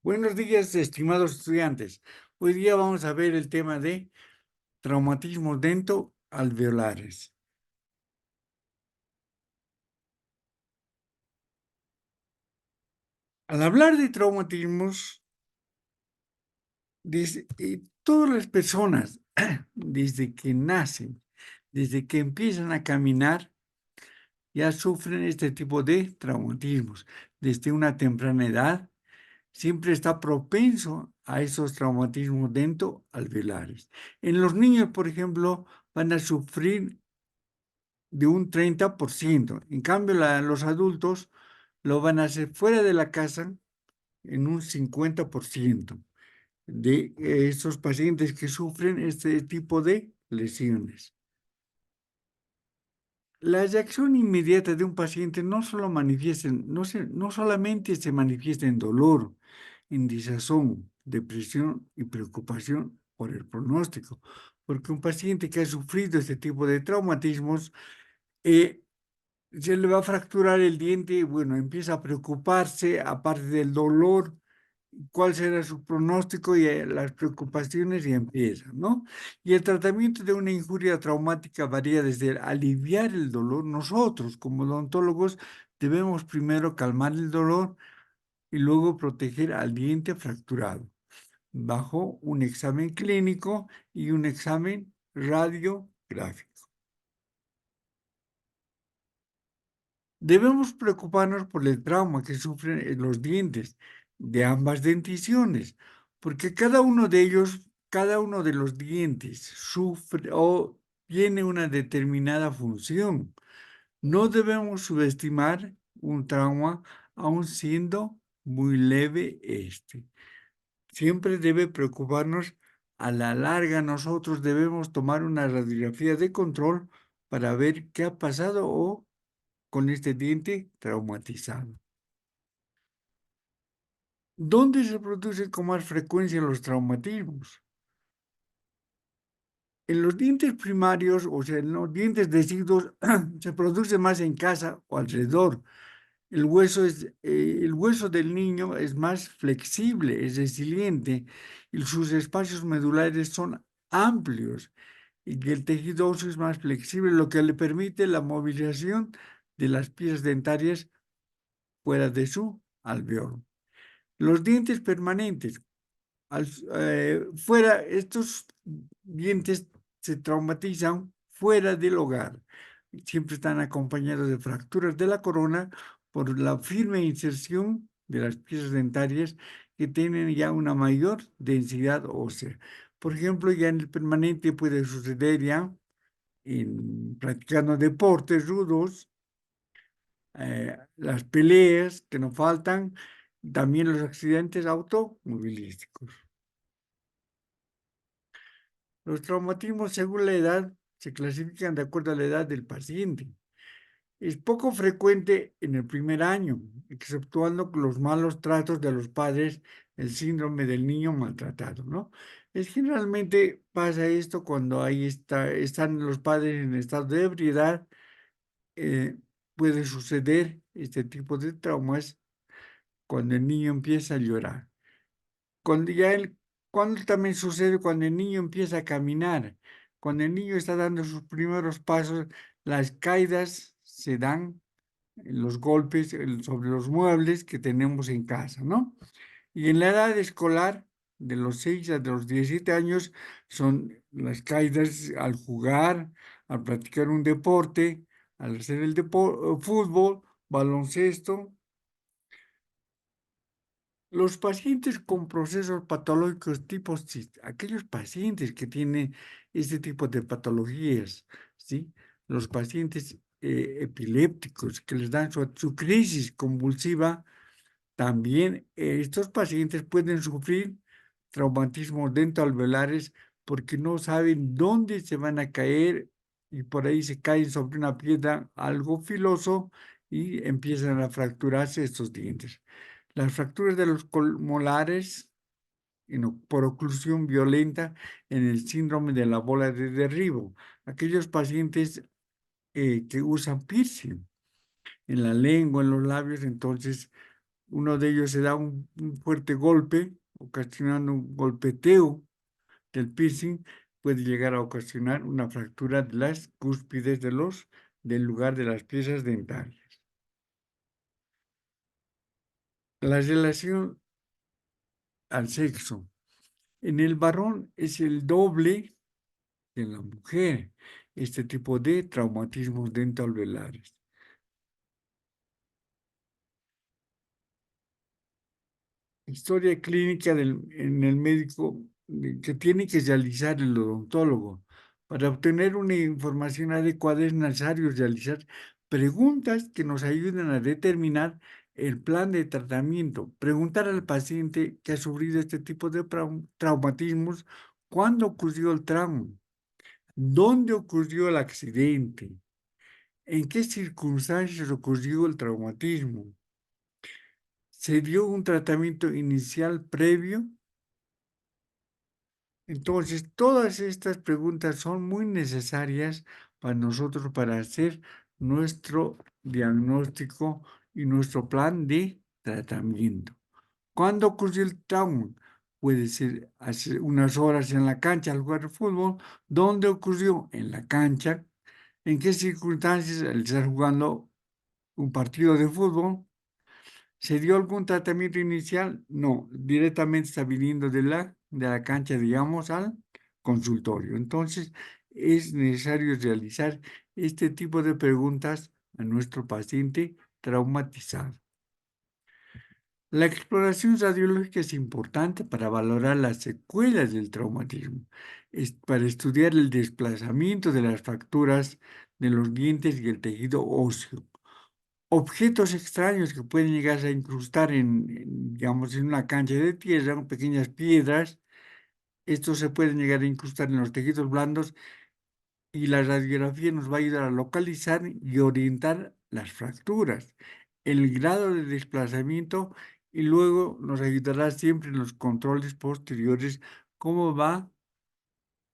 Buenos días, estimados estudiantes. Hoy día vamos a ver el tema de traumatismos dentoalveolares. Al hablar de traumatismos, todas las personas, desde que nacen, desde que empiezan a caminar, ya sufren este tipo de traumatismos. Desde una temprana edad, siempre está propenso a esos traumatismos dentoalveolares. En los niños, por ejemplo, van a sufrir de un 30%. En cambio, los adultos lo van a hacer fuera de la casa en un 50% de esos pacientes que sufren este tipo de lesiones. La reacción inmediata de un paciente no solamente se manifiesta en dolor, en desazón, depresión y preocupación por el pronóstico, porque un paciente que ha sufrido este tipo de traumatismos eh, se le va a fracturar el diente, bueno, empieza a preocuparse, aparte del dolor, cuál será su pronóstico y las preocupaciones y empieza, ¿no? Y el tratamiento de una injuria traumática varía desde aliviar el dolor. Nosotros, como odontólogos, debemos primero calmar el dolor y luego proteger al diente fracturado, bajo un examen clínico y un examen radiográfico. Debemos preocuparnos por el trauma que sufren los dientes de ambas denticiones, porque cada uno de los dientes sufre o tiene una determinada función. No debemos subestimar un trauma aun siendo muy leve este. Siempre debe preocuparnos. A la larga, nosotros debemos tomar una radiografía de control para ver qué ha pasado o con este diente traumatizado. ¿Dónde se producen con más frecuencia los traumatismos? En los dientes primarios, o sea, en los dientes deciduos, se produce más en casa o alrededor. El hueso del niño es más flexible, es resiliente, y sus espacios medulares son amplios, y que el tejido óseo es más flexible, lo que le permite la movilización de las piezas dentarias fuera de su alveolo. Los dientes permanentes, estos dientes se traumatizan fuera del hogar. Siempre están acompañados de fracturas de la corona por la firme inserción de las piezas dentarias que tienen ya una mayor densidad ósea. Por ejemplo, ya en el permanente puede suceder ya en practicando deportes rudos, las peleas que nos faltan, también los accidentes automovilísticos. Los traumatismos según la edad se clasifican de acuerdo a la edad del paciente. Es poco frecuente en el primer año, exceptuando los malos tratos de los padres, el síndrome del niño maltratado, ¿no? Generalmente pasa esto cuando están los padres en estado de ebriedad, eh, puede suceder este tipo de traumas cuando el niño empieza a llorar. Cuando ya el cuando también sucede cuando el niño empieza a caminar, cuando el niño está dando sus primeros pasos, las caídas se dan, los golpes sobre los muebles que tenemos en casa, ¿no? Y en la edad escolar, de los 6 a los 17 años, son las caídas al jugar, al practicar un deporte, al hacer fútbol, baloncesto. Los pacientes con procesos patológicos tipo aquellos pacientes que tienen este tipo de patologías, ¿sí? Los pacientes epilépticos que les dan su crisis convulsiva, también estos pacientes pueden sufrir traumatismos dentoalveolares porque no saben dónde se van a caer y por ahí se caen sobre una piedra algo filoso y empiezan a fracturarse estos dientes. Las fracturas de los molares por oclusión violenta en el síndrome de la bola de derribo. Aquellos pacientes que usan piercing en la lengua, en los labios, entonces Uno de ellos se da un fuerte golpe, ocasionando un golpeteo del piercing, puede llegar a ocasionar una fractura de las cúspides del lugar de las piezas dentarias. La relación al sexo. En el varón es el doble que en la mujer este tipo de traumatismos dentoalveolares. Historia clínica en el médico que tiene que realizar el odontólogo. Para obtener una información adecuada es necesario realizar preguntas que nos ayuden a determinar el plan de tratamiento. Preguntar al paciente que ha sufrido este tipo de traumatismos, ¿cuándo ocurrió el trauma? ¿Dónde ocurrió el accidente? ¿En qué circunstancias ocurrió el traumatismo? ¿Se dio un tratamiento inicial previo? Entonces, todas estas preguntas son muy necesarias para nosotros para hacer nuestro diagnóstico y nuestro plan de tratamiento. ¿Cuándo ocurrió el trauma? Puede ser hace unas horas en la cancha al jugar fútbol. ¿Dónde ocurrió? En la cancha. ¿En qué circunstancias? Al estar jugando un partido de fútbol. ¿Se dio algún tratamiento inicial? No, directamente está viniendo de la cancha, digamos, al consultorio. Entonces, es necesario realizar este tipo de preguntas a nuestro paciente traumatizado. La exploración radiológica es importante para valorar las secuelas del traumatismo, para estudiar el desplazamiento de las fracturas de los dientes y el tejido óseo. Objetos extraños que pueden llegar a incrustar digamos, en una cancha de tierra, pequeñas piedras, estos se pueden llegar a incrustar en los tejidos blandos y la radiografía nos va a ayudar a localizar y orientar las fracturas, el grado de desplazamiento y luego nos ayudará siempre en los controles posteriores cómo va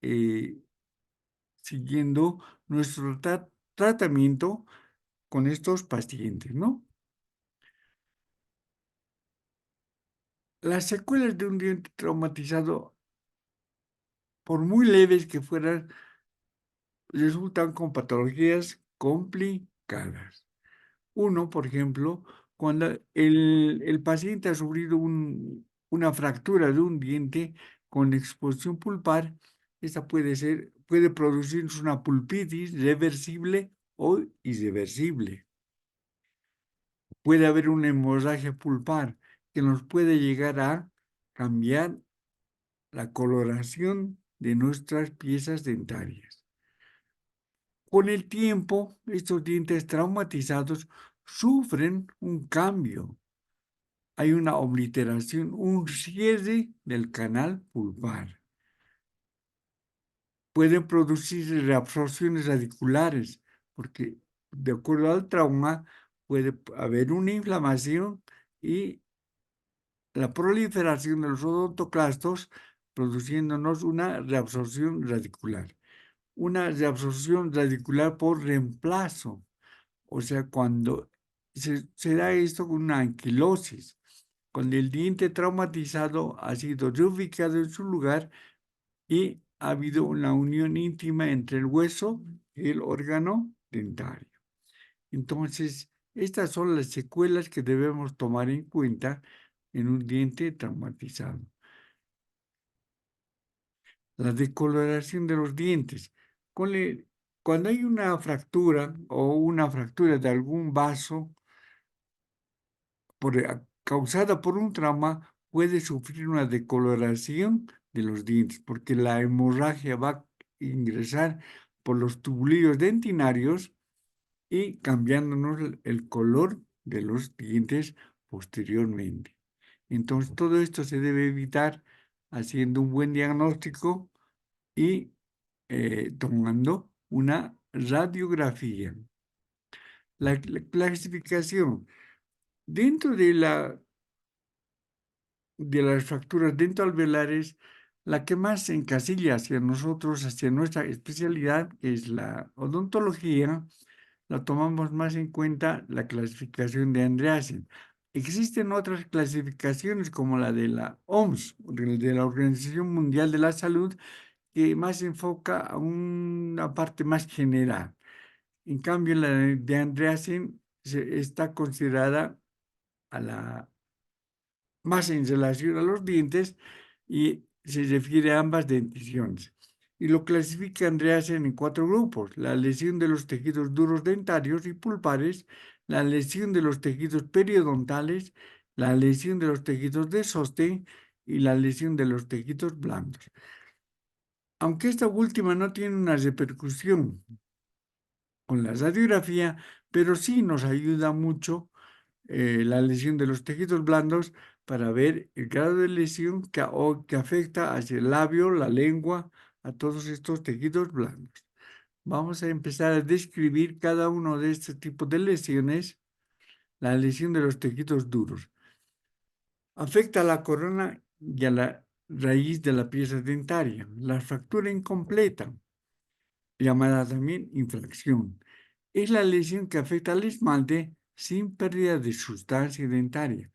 eh, siguiendo nuestro tratamiento con estos pacientes, ¿no? Las secuelas de un diente traumatizado, por muy leves que fueran, resultan con patologías complicadas. Uno, por ejemplo, cuando el paciente ha sufrido una fractura de un diente con exposición pulpar, esta puede producirse una pulpitis reversible o irreversible. Puede haber una hemorragia pulpar que nos puede llegar a cambiar la coloración de nuestras piezas dentarias. Con el tiempo, estos dientes traumatizados sufren un cambio. Hay una obliteración, un cierre del canal pulpar. Pueden producirse reabsorciones radiculares, porque de acuerdo al trauma puede haber una inflamación y la proliferación de los odontoclastos produciéndonos una reabsorción radicular. Una reabsorción radicular por reemplazo. O sea, cuando se da esto con una anquilosis, cuando el diente traumatizado ha sido reubicado en su lugar y ha habido una unión íntima entre el hueso y el órgano dentario. Entonces, estas son las secuelas que debemos tomar en cuenta en un diente traumatizado. La decoloración de los dientes. Cuando hay una fractura o una fractura de algún vaso causada por un trauma, puede sufrir una decoloración de los dientes, porque la hemorragia va a ingresar por los tubulillos dentinarios y cambiándonos el color de los dientes posteriormente. Entonces, todo esto se debe evitar haciendo un buen diagnóstico y tomando una radiografía. La clasificación. Dentro de las fracturas dentoalveolares, la que más se encasilla hacia nosotros, hacia nuestra especialidad, que es la odontología, la tomamos más en cuenta la clasificación de Andreasen. Existen otras clasificaciones como la de la OMS, de la Organización Mundial de la Salud, que más se enfoca a una parte más general. En cambio, la de Andreasen está considerada a la, más en relación a los dientes y se refiere a ambas denticiones. Y lo clasifica Andreasen en cuatro grupos: la lesión de los tejidos duros dentarios y pulpares, la lesión de los tejidos periodontales, la lesión de los tejidos de sostén y la lesión de los tejidos blandos. Aunque esta última no tiene una repercusión con la radiografía, pero sí nos ayuda mucho la lesión de los tejidos blandos para ver el grado de lesión que afecta hacia el labio, la lengua, a todos estos tejidos blandos. Vamos a empezar a describir cada uno de estos tipos de lesiones. La lesión de los tejidos duros afecta a la corona y a la raíz de la pieza dentaria. La fractura incompleta, llamada también infracción, es la lesión que afecta al esmalte sin pérdida de sustancia dentaria.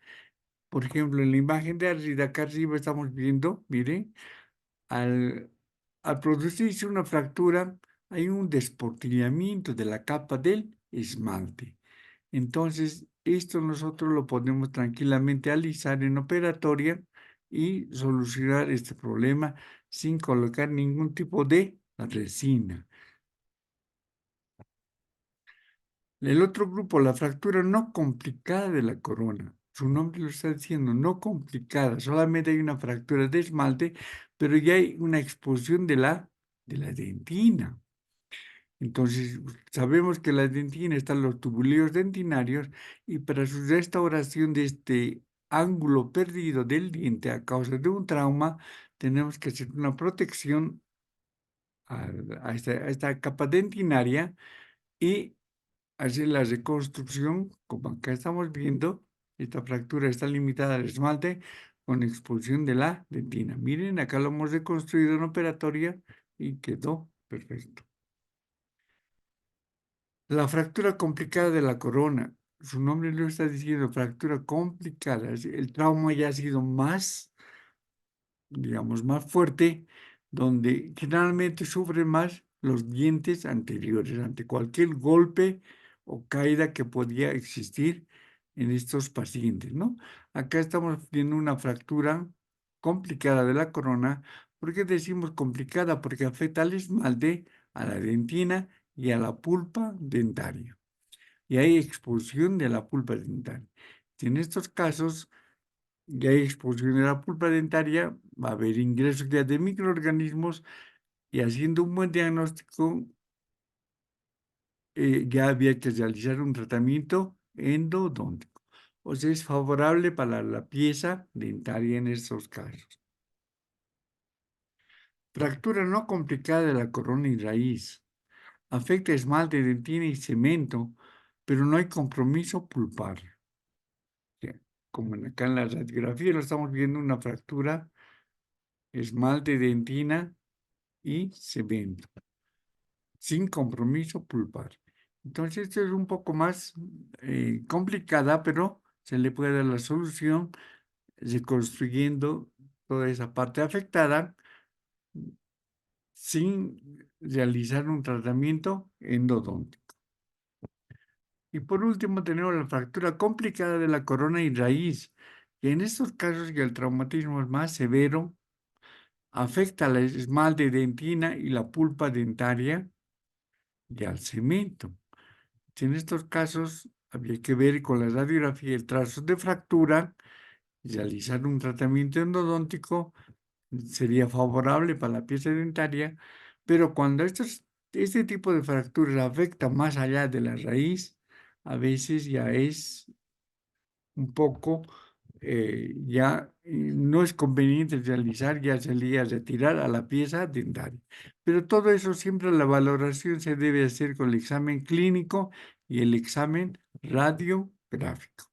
Por ejemplo, en la imagen de arriba, acá arriba estamos viendo, miren, al, al producirse una fractura, hay un desportillamiento de la capa del esmalte. Entonces, esto nosotros lo podemos tranquilamente alisar en operatoria y solucionar este problema sin colocar ningún tipo de resina. El otro grupo, la fractura no complicada de la corona. Su nombre lo está diciendo, no complicada. Solamente hay una fractura de esmalte, pero ya hay una exposición de la dentina. Entonces, sabemos que la dentina están los tubulillos dentinarios y para su restauración de este ángulo perdido del diente a causa de un trauma, tenemos que hacer una protección a esta capa dentinaria y hacer la reconstrucción, como acá estamos viendo. Esta fractura está limitada al esmalte con expulsión de la dentina. Miren, acá lo hemos reconstruido en operatoria y quedó perfecto. La fractura complicada de la corona, su nombre lo está diciendo, fractura complicada. El trauma ya ha sido más, digamos, más fuerte, donde generalmente sufren más los dientes anteriores ante cualquier golpe o caída que podía existir en estos pacientes, ¿no? Acá estamos viendo una fractura complicada de la corona. ¿Por qué decimos complicada? Porque afecta al esmalte, a la dentina y a la pulpa dentaria. Y hay expulsión de la pulpa dentaria. Si en estos casos ya hay expulsión de la pulpa dentaria, va a haber ingresos ya de microorganismos y haciendo un buen diagnóstico, ya había que realizar un tratamiento endodóntico. O sea, es favorable para la pieza dentaria en estos casos. Fractura no complicada de la corona y raíz. Afecta esmalte, dentina y cemento, pero no hay compromiso pulpar. Como acá en la radiografía lo estamos viendo, una fractura, esmalte, dentina y cemento, sin compromiso pulpar. Entonces, esto es un poco más complicada, pero se le puede dar la solución reconstruyendo toda esa parte afectada sin realizar un tratamiento endodóntico. Y por último, tenemos la fractura complicada de la corona y raíz, que en estos casos que el traumatismo es más severo, afecta al esmalte dentina y la pulpa dentaria y al cemento. En estos casos había que ver con la radiografía el trazo de fractura y realizar un tratamiento endodóntico sería favorable para la pieza dentaria, pero cuando este tipo de fracturas afecta más allá de la raíz, a veces ya es un poco, ya no es conveniente realizar, ya sería retirar a la pieza dentaria. Pero todo eso siempre la valoración se debe hacer con el examen clínico y el examen radiográfico.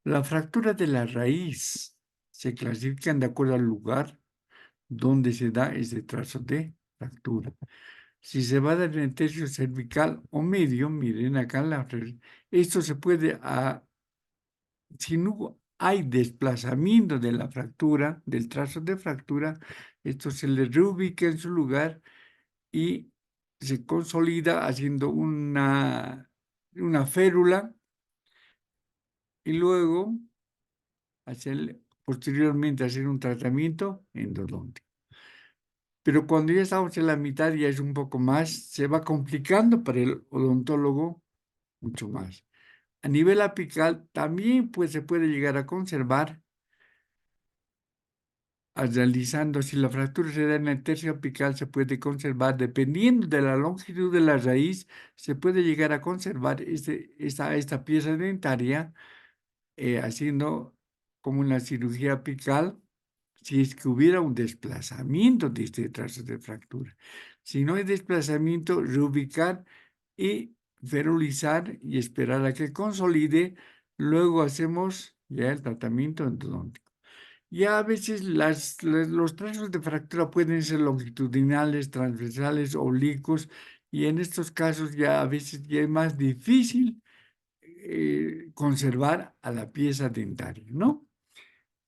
La fractura de la raíz se clasifican de acuerdo al lugar donde se da ese trazo de fractura. Si se va del tercio cervical o medio, miren acá, esto se puede, si no hay desplazamiento de la fractura, del trazo de fractura, esto se le reubica en su lugar y se consolida haciendo una férula y luego posteriormente hacer un tratamiento endodóntico. Pero cuando ya estamos en la mitad, ya es un poco más, se va complicando para el odontólogo mucho más. A nivel apical también pues, se puede llegar a conservar, realizando, si la fractura se da en el tercio apical, se puede conservar, dependiendo de la longitud de la raíz, se puede llegar a conservar esta pieza dentaria haciendo como una cirugía apical si es que hubiera un desplazamiento de este trazo de fractura. Si no hay desplazamiento, reubicar y ferulizar y esperar a que consolide. Luego hacemos ya el tratamiento endodóntico. Ya a veces los trazos de fractura pueden ser longitudinales, transversales, oblicuos, y en estos casos ya a veces ya es más difícil conservar a la pieza dentaria, ¿no?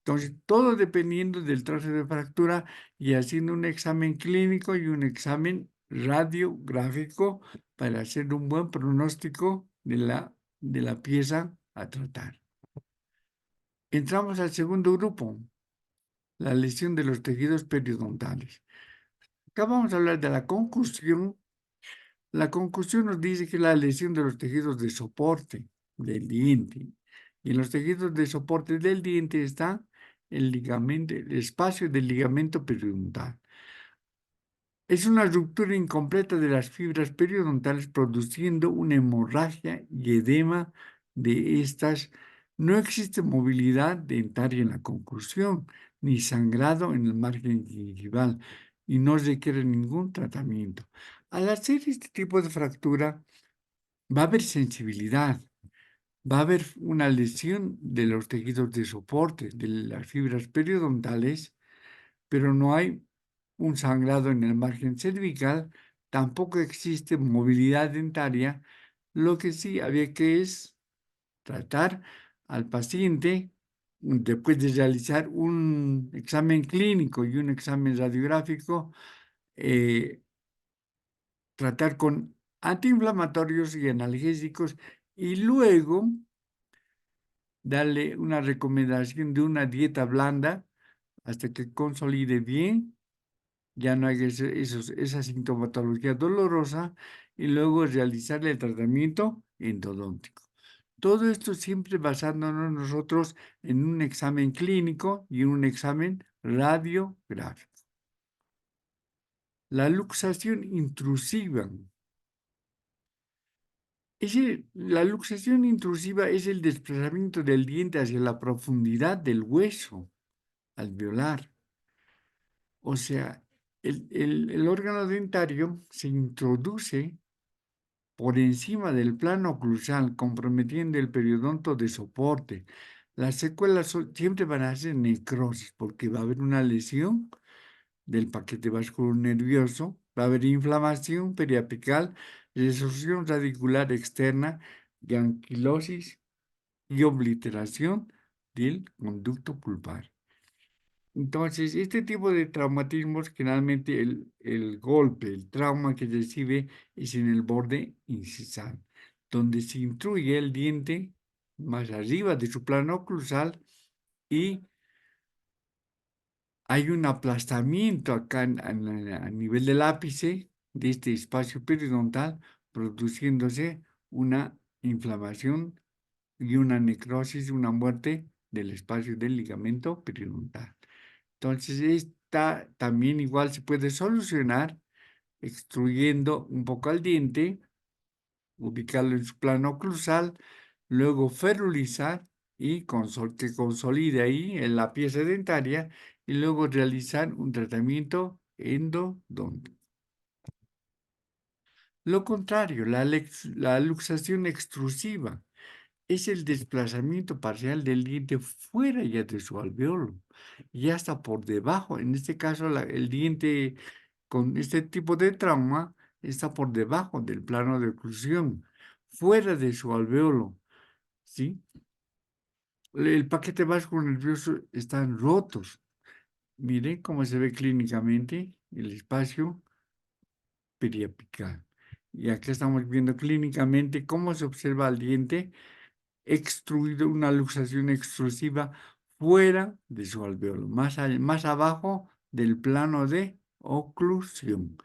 Entonces, todo dependiendo del trazo de fractura y haciendo un examen clínico y un examen radiográfico para hacer un buen pronóstico de la pieza a tratar. Entramos al segundo grupo, la lesión de los tejidos periodontales. Acá vamos a hablar de la concusión. La concusión nos dice que es la lesión de los tejidos de soporte del diente. Y en los tejidos de soporte del diente está el ligamento, el espacio del ligamento periodontal. Es una ruptura incompleta de las fibras periodontales produciendo una hemorragia y edema de estas. No existe movilidad dentaria en la conclusión, ni sangrado en el margen gingival y no requiere ningún tratamiento. Al hacer este tipo de fractura, va a haber sensibilidad, va a haber una lesión de los tejidos de soporte, de las fibras periodontales, pero no hay un sangrado en el margen cervical, tampoco existe movilidad dentaria, lo que sí había que es tratar al paciente después de realizar un examen clínico y un examen radiográfico, tratar con antiinflamatorios y analgésicos y luego darle una recomendación de una dieta blanda hasta que consolide bien, ya no hay esa sintomatología dolorosa y luego realizarle el tratamiento endodóntico. Todo esto siempre basándonos nosotros en un examen clínico y en un examen radiográfico. La luxación intrusiva. La luxación intrusiva es el desplazamiento del diente hacia la profundidad del hueso alveolar. O sea, el órgano dentario se introduce por encima del plano oclusal, comprometiendo el periodonto de soporte. Las secuelas siempre van a ser necrosis, porque va a haber una lesión del paquete vascular nervioso, va a haber inflamación periapical, resorción radicular externa, y anquilosis y obliteración del conducto pulpar. Entonces, este tipo de traumatismos, generalmente el golpe, el trauma que recibe es en el borde incisal, donde se intruye el diente más arriba de su plano oclusal y hay un aplastamiento acá a nivel del ápice de este espacio periodontal, produciéndose una inflamación y una necrosis, una muerte del espacio del ligamento periodontal. Entonces, esta también igual se puede solucionar extruyendo un poco al diente, ubicarlo en su plano oclusal, luego ferulizar y que consolide ahí en la pieza dentaria y luego realizar un tratamiento endodóntico. Lo contrario, la luxación extrusiva es el desplazamiento parcial del diente fuera ya de su alveolo, ya está por debajo. En este caso, el diente con este tipo de trauma está por debajo del plano de oclusión, fuera de su alveolo, ¿sí? El paquete vasco nervioso están rotos. Miren cómo se ve clínicamente el espacio periapical. Y aquí estamos viendo clínicamente cómo se observa al diente extruido, una luxación extrusiva fuera de su alveolo, más abajo del plano de oclusión.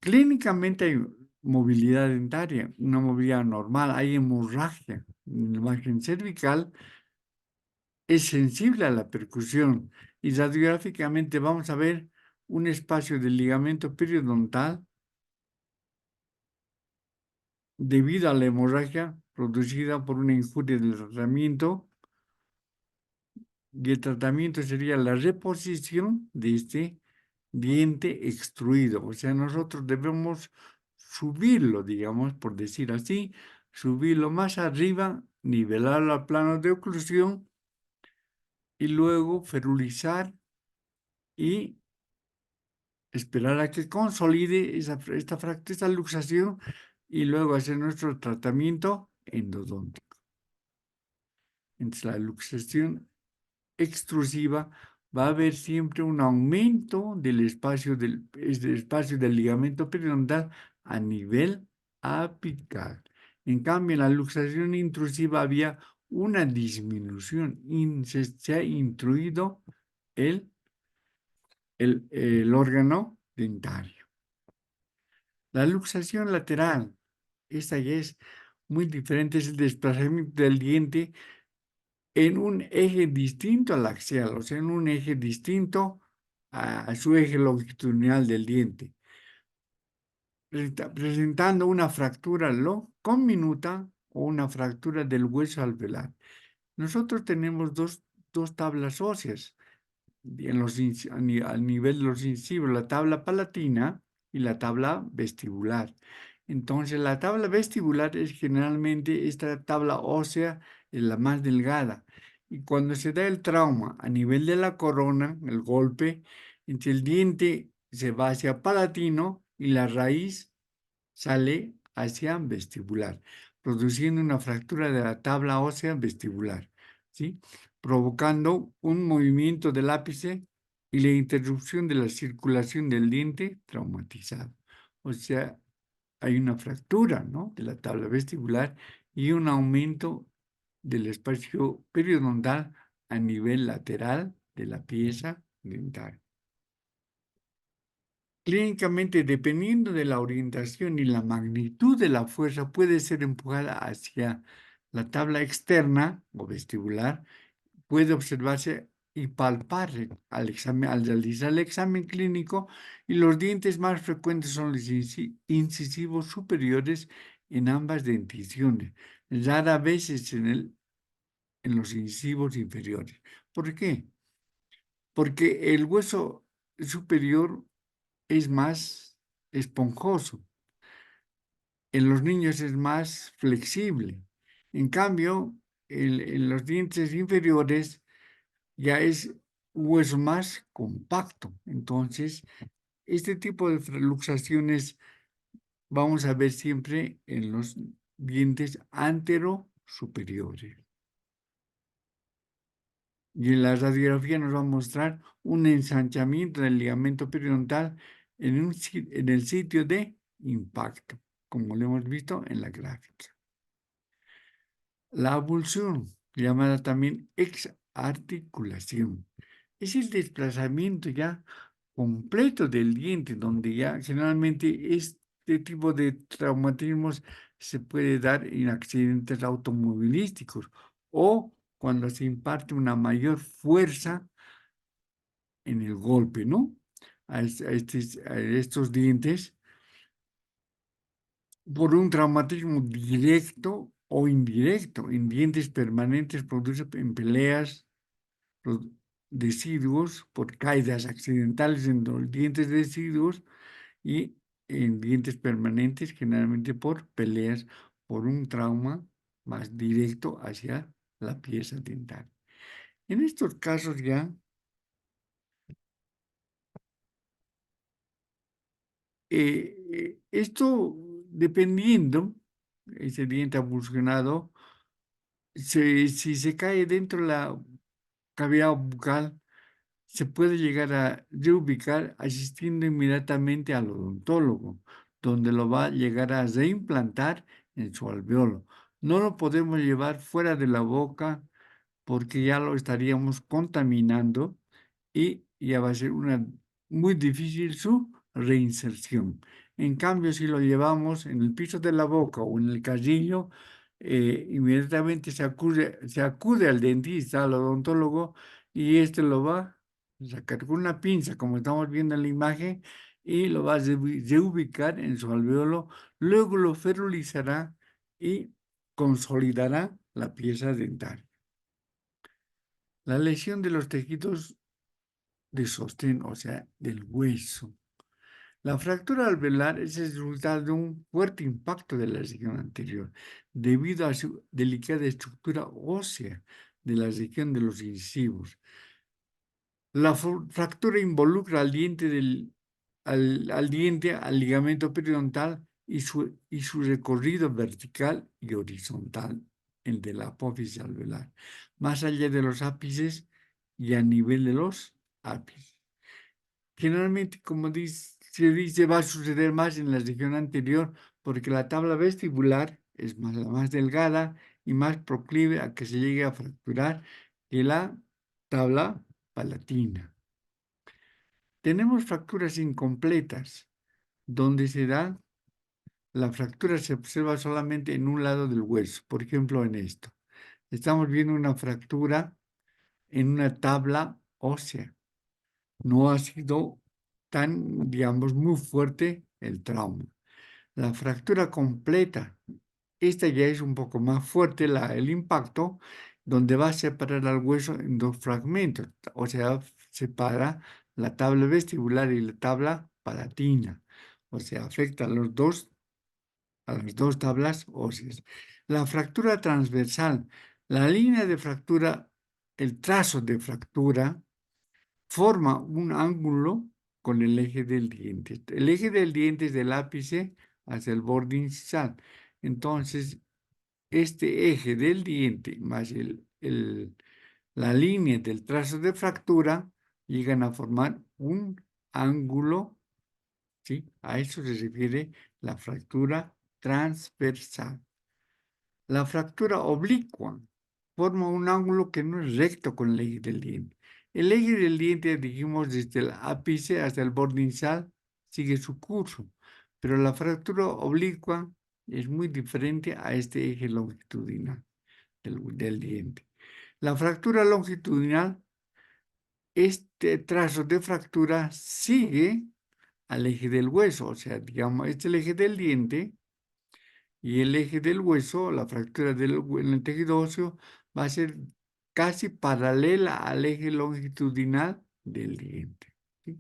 Clínicamente hay movilidad dentaria, una movilidad normal, hay hemorragia. En el margen cervical es sensible a la percusión y radiográficamente vamos a ver un espacio del ligamento periodontal debido a la hemorragia producida por una injuria del tratamiento, y el tratamiento sería la reposición de este diente extruido. O sea, nosotros debemos subirlo, digamos, por decir así, subirlo más arriba, nivelarlo al plano de oclusión y luego ferulizar y esperar a que consolide esta luxación y luego hacer nuestro tratamiento endodóntico. Entonces, la luxación extrusiva va a haber siempre un aumento del espacio del ligamento periodontal a nivel apical. En cambio, en la luxación intrusiva había una disminución, se ha intruido el órgano dentario. La luxación lateral, esta ya es muy diferente, es el desplazamiento del diente en un eje distinto al axial, o sea, en un eje distinto a su eje longitudinal del diente, presentando una fractura conminuta o una fractura del hueso alveolar. Nosotros tenemos dos tablas óseas al nivel de los incisivos, la tabla palatina y la tabla vestibular. Entonces, la tabla vestibular es generalmente esta tabla ósea, es la más delgada. Y cuando se da el trauma a nivel de la corona, el golpe, entre el diente se va hacia palatino y la raíz sale hacia vestibular, produciendo una fractura de la tabla ósea vestibular, ¿sí? Provocando un movimiento del ápice y la interrupción de la circulación del diente traumatizado. O sea, hay una fractura, ¿no?, de la tabla vestibular y un aumento del espacio periodontal a nivel lateral de la pieza dental. Clínicamente, dependiendo de la orientación y la magnitud de la fuerza, puede ser empujada hacia la tabla externa o vestibular. Puede observarse y palpar al realizar el examen clínico, y los dientes más frecuentes son los incisivos superiores en ambas denticiones, rara vez es en los incisivos inferiores. ¿Por qué? Porque el hueso superior es más esponjoso. En los niños es más flexible. En cambio, en los dientes inferiores ya es hueso más compacto. Entonces, este tipo de luxaciones vamos a ver siempre en los dientes antero superiores. Y en la radiografía nos va a mostrar un ensanchamiento del ligamento periodontal en el sitio de impacto, como lo hemos visto en la gráfica. La abulsión, llamada también exarticulación, es el desplazamiento ya completo del diente, donde ya generalmente este tipo de traumatismos se puede dar en accidentes automovilísticos o cuando se imparte una mayor fuerza en el golpe, ¿no? A estos dientes por un traumatismo directo o indirecto en dientes permanentes produce en peleas, deciduos por caídas accidentales en los dientes deciduos y en dientes permanentes generalmente por peleas por un trauma más directo hacia la pieza dental. En estos casos ya Esto, dependiendo, ese diente abulsionado, si se cae dentro de la cavidad bucal, se puede llegar a reubicar asistiendo inmediatamente al odontólogo, donde lo va a llegar a reimplantar en su alveolo. No lo podemos llevar fuera de la boca porque ya lo estaríamos contaminando y ya va a ser muy difícil su reinserción. En cambio, si lo llevamos en el piso de la boca o en el carrillo, inmediatamente se acude al dentista, al odontólogo, y este lo va a sacar con una pinza, como estamos viendo en la imagen, y lo va a reubicar en su alveolo, luego lo ferulizará y consolidará la pieza dental. La lesión de los tejidos de sostén, o sea, del hueso. La fractura alveolar es el resultado de un fuerte impacto de la región anterior, debido a su delicada estructura ósea de la región de los incisivos. La fractura involucra al diente, al ligamento periodontal y su recorrido vertical y horizontal, el de la apófisis alveolar, más allá de los ápices y a nivel de los ápices. Generalmente, como se dice, va a suceder más en la región anterior porque la tabla vestibular es la más delgada y más proclive a que se llegue a fracturar que la tabla palatina. Tenemos fracturas incompletas, donde la fractura se observa solamente en un lado del hueso, por ejemplo en esto. Estamos viendo una fractura en una tabla ósea. No ha sido tan, digamos, muy fuerte el trauma. La fractura completa, esta ya es un poco más fuerte el impacto, donde va a separar al hueso en dos fragmentos, o sea, separa la tabla vestibular y la tabla palatina, o sea, afecta a las dos tablas óseas. La fractura transversal, la línea de fractura, el trazo de fractura, forma un ángulo con el eje del diente. El eje del diente es del ápice hacia el borde incisal. Entonces, este eje del diente más la línea del trazo de fractura llegan a formar un ángulo, ¿sí? A eso se refiere la fractura transversal. La fractura oblicua forma un ángulo que no es recto con el eje del diente. El eje del diente, dijimos, desde el ápice hasta el borde incisal, sigue su curso, pero la fractura oblicua es muy diferente a este eje longitudinal del diente. La fractura longitudinal, este trazo de fractura sigue al eje del hueso, o sea, digamos, este es el eje del diente y el eje del hueso, la fractura en el tejido óseo, va a ser casi paralela al eje longitudinal del diente, ¿sí?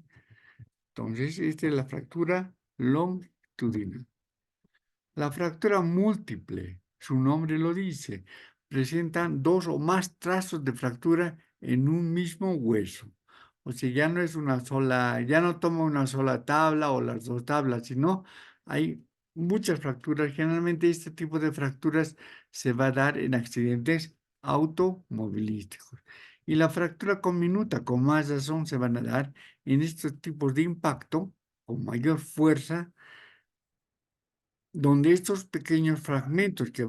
Entonces, esta es la fractura longitudinal. La fractura múltiple, su nombre lo dice, presentan dos o más trazos de fractura en un mismo hueso. O sea, ya no es una sola, ya no toma una sola tabla o las dos tablas, sino hay muchas fracturas. Generalmente este tipo de fracturas se va a dar en accidentes automovilísticos. Y la fractura conminuta, con más razón, se van a dar en estos tipos de impacto con mayor fuerza, donde estos pequeños fragmentos que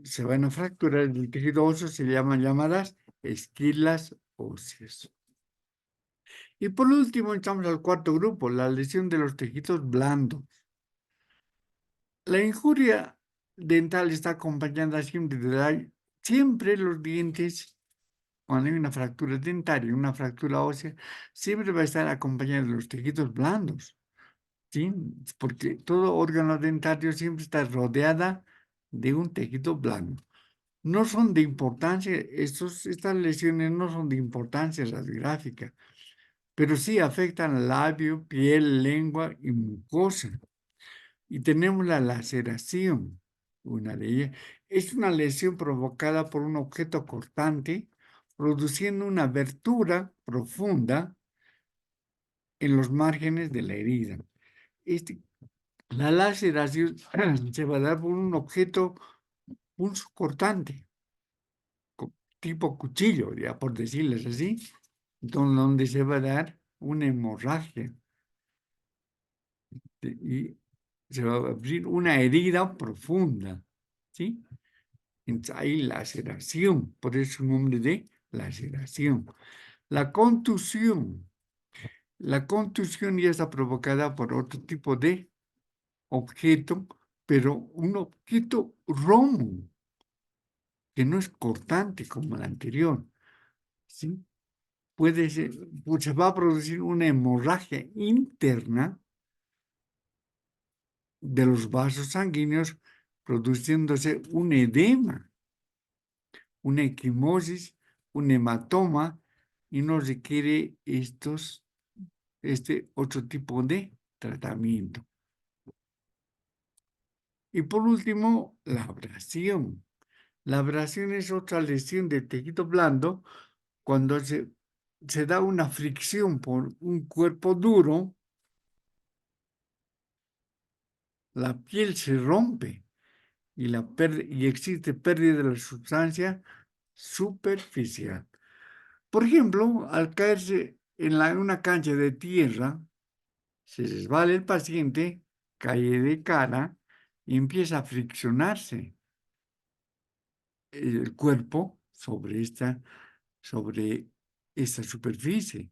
se van a fracturar del tejido óseo se llaman llamadas esquilas óseas. Y por último, entramos al cuarto grupo, la lesión de los tejidos blandos. La injuria dental está acompañada siempre los dientes, cuando hay una fractura dentaria, una fractura ósea, siempre va a estar acompañada de los tejidos blandos. ¿Sí? Porque todo órgano dentario siempre está rodeada de un tejido blando. No son de importancia, estas lesiones no son de importancia radiográfica, pero sí afectan labio, piel, lengua y mucosa. Y tenemos la laceración, una de ellas. Es una lesión provocada por un objeto cortante, produciendo una abertura profunda en los márgenes de la herida. Este, la laceración se va a dar por un objeto punzocortante, tipo cuchillo, ya por decirles así, donde se va a dar una hemorragia y se va a abrir una herida profunda, ¿sí? Entonces, hay laceración, por eso el nombre de laceración. La contusión. La contusión ya está provocada por otro tipo de objeto, pero un objeto romo, que no es cortante como el anterior, ¿sí? Puede ser, pues se va a producir una hemorragia interna de los vasos sanguíneos, produciéndose un edema, una equimosis, un hematoma, y no requiere este otro tipo de tratamiento. Y por último, la abrasión. La abrasión es otra lesión de tejido blando cuando se da una fricción por un cuerpo duro, la piel se rompe y existe pérdida de la sustancia superficial. Por ejemplo, al caerse en una cancha de tierra, se resbala el paciente, cae de cara y empieza a friccionarse el cuerpo sobre esta superficie.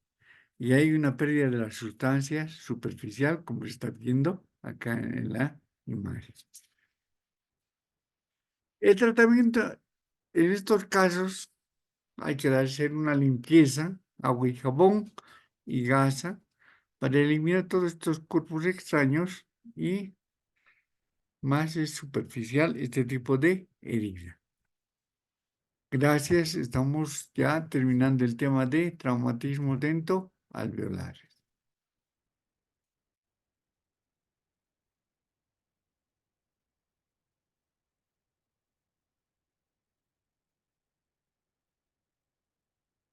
Y hay una pérdida de la sustancia superficial, como se está viendo acá en la imagen. El tratamiento en estos casos hay que hacer una limpieza, agua y jabón y gasa para eliminar todos estos cuerpos extraños y más es superficial este tipo de herida. Gracias, estamos ya terminando el tema de traumatismo dentoalveolares.